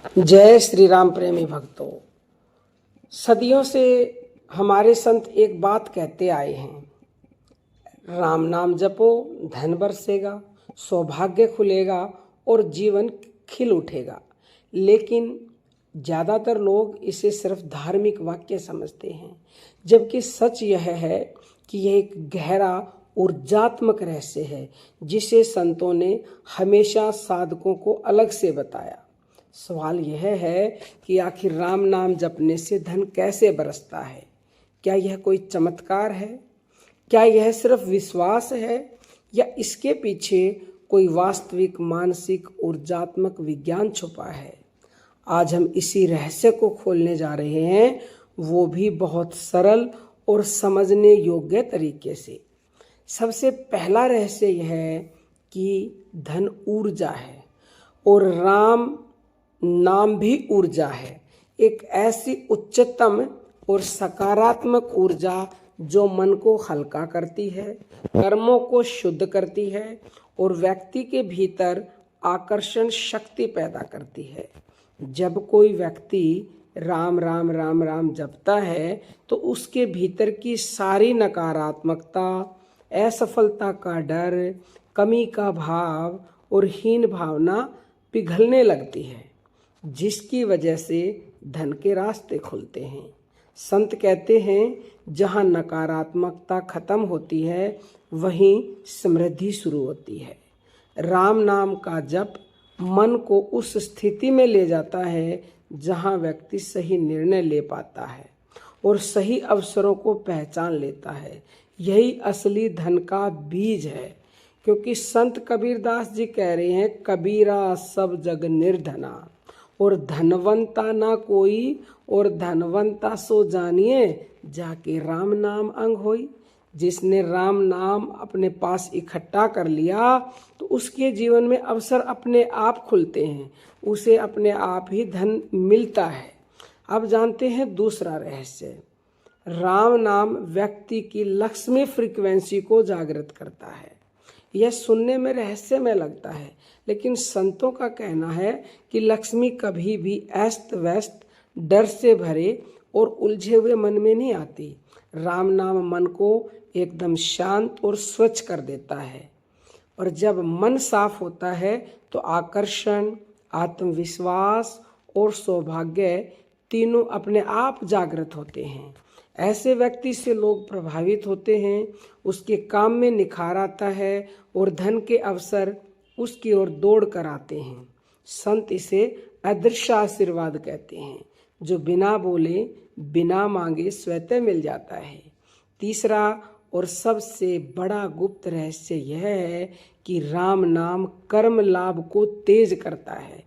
जय श्री राम प्रेमी भक्तों। सदियों से हमारे संत एक बात कहते आए हैं, राम नाम जपो, धन बरसेगा, सौभाग्य खुलेगा और जीवन खिल उठेगा। लेकिन ज़्यादातर लोग इसे सिर्फ धार्मिक वाक्य समझते हैं, जबकि सच यह है कि यह एक गहरा ऊर्जात्मक रहस्य है जिसे संतों ने हमेशा साधकों को अलग से बताया। सवाल यह है कि आखिर राम नाम जपने से धन कैसे बरसता है? क्या यह कोई चमत्कार है? क्या यह सिर्फ विश्वास है या इसके पीछे कोई वास्तविक मानसिक ऊर्जात्मक विज्ञान छुपा है? आज हम इसी रहस्य को खोलने जा रहे हैं, वो भी बहुत सरल और समझने योग्य तरीके से। सबसे पहला रहस्य यह है कि धन ऊर्जा है और राम नाम भी ऊर्जा है, एक ऐसी उच्चतम और सकारात्मक ऊर्जा जो मन को हल्का करती है, कर्मों को शुद्ध करती है और व्यक्ति के भीतर आकर्षण शक्ति पैदा करती है। जब कोई व्यक्ति राम राम राम राम जपता है तो उसके भीतर की सारी नकारात्मकता, असफलता का डर, कमी का भाव और हीन भावना पिघलने लगती है, जिसकी वजह से धन के रास्ते खुलते हैं। संत कहते हैं, जहाँ नकारात्मकता खत्म होती है वहीं समृद्धि शुरू होती है। राम नाम का जप मन को उस स्थिति में ले जाता है जहाँ व्यक्ति सही निर्णय ले पाता है और सही अवसरों को पहचान लेता है। यही असली धन का बीज है, क्योंकि संत कबीरदास जी कह रहे हैं, कबीरा सब जग निर्धना और धनवंता ना कोई, और धनवंता सो जानिए जाके राम नाम अंग होई। जिसने राम नाम अपने पास इकट्ठा कर लिया तो उसके जीवन में अवसर अपने आप खुलते हैं, उसे अपने आप ही धन मिलता है। अब जानते हैं दूसरा रहस्य। राम नाम व्यक्ति की लक्ष्मी फ्रीक्वेंसी को जागृत करता है। यह सुनने में रहस्यमय लगता है, लेकिन संतों का कहना है कि लक्ष्मी कभी भी अस्त व्यस्त, डर से भरे और उलझे हुए मन में नहीं आती। राम नाम मन को एकदम शांत और स्वच्छ कर देता है, और जब मन साफ होता है तो आकर्षण, आत्मविश्वास और सौभाग्य तीनों अपने आप जागृत होते हैं। ऐसे व्यक्ति से लोग प्रभावित होते हैं, उसके काम में निखार आता है और धन के अवसर उसकी ओर दौड़ कर आते हैं। संत इसे अदृश्य आशीर्वाद कहते हैं, जो बिना बोले बिना मांगे स्वतः मिल जाता है। तीसरा और सबसे बड़ा गुप्त रहस्य यह है कि राम नाम कर्म लाभ को तेज करता है।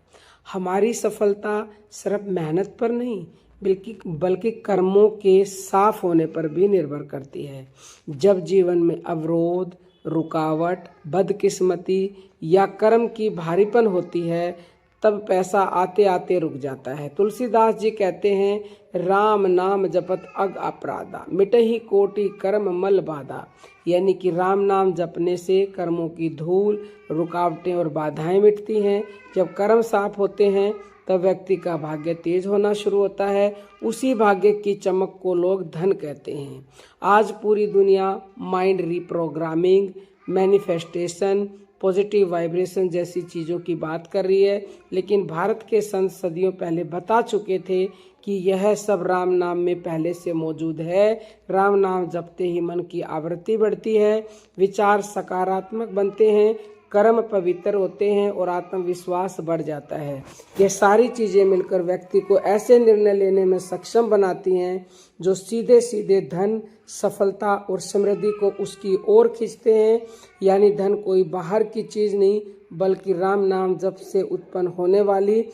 हमारी सफलता सिर्फ मेहनत पर नहीं बल्कि कर्मों के साफ होने पर भी निर्भर करती है। जब जीवन में अवरोध, रुकावट, बदकिस्मती या कर्म की भारीपन होती है तब पैसा आते आते रुक जाता है। तुलसीदास जी कहते हैं, राम नाम जपत अग अपराधा, मिटहि कोटि कर्म मल बाधा। यानी कि राम नाम जपने से कर्मों की धूल, रुकावटें और बाधाएं मिटती हैं। जब कर्म साफ होते हैं तब व्यक्ति का भाग्य तेज होना शुरू होता है। उसी भाग्य की चमक को लोग धन कहते हैं। आज पूरी दुनिया mind reprogramming, manifestation, positive vibration जैसी चीज़ों की बात कर रही है, लेकिन भारत के संत सदियों पहले बता चुके थे कि यह सब राम नाम में पहले से मौजूद है। राम नाम जपते ही मन की आवृत्ति बढ़ती है, विचार सकारात्मक बनते हैं, कर्म पवित्र होते हैं और आत्मविश्वास बढ़ जाता है। ये सारी चीज़ें मिलकर व्यक्ति को ऐसे निर्णय लेने में सक्षम बनाती हैं जो सीधे सीधे धन, सफलता और समृद्धि को उसकी ओर खींचते हैं। यानी धन कोई बाहर की चीज़ नहीं बल्कि राम नाम जप से उत्पन्न होने वाली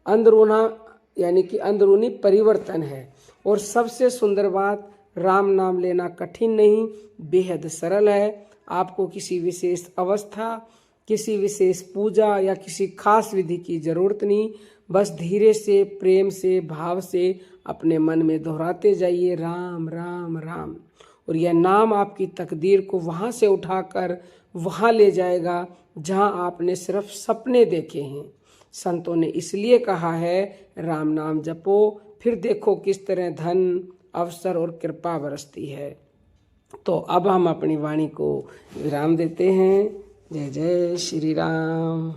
अंदरूनी परिवर्तन है। और सबसे सुंदर बात, राम नाम लेना कठिन नहीं, बेहद सरल है। आपको किसी विशेष अवस्था, किसी विशेष पूजा या किसी खास विधि की जरूरत नहीं, बस धीरे से, प्रेम से, भाव से अपने मन में दोहराते जाइए, राम राम राम। और यह नाम आपकी तकदीर को वहाँ से उठाकर वहाँ ले जाएगा जहाँ आपने सिर्फ सपने देखे हैं। संतों ने इसलिए कहा है राम नाम जपो, फिर देखो किस तरह धन, अवसर और कृपा बरसती है। तो अब हम अपनी वाणी को विराम देते हैं। जय जय श्री राम।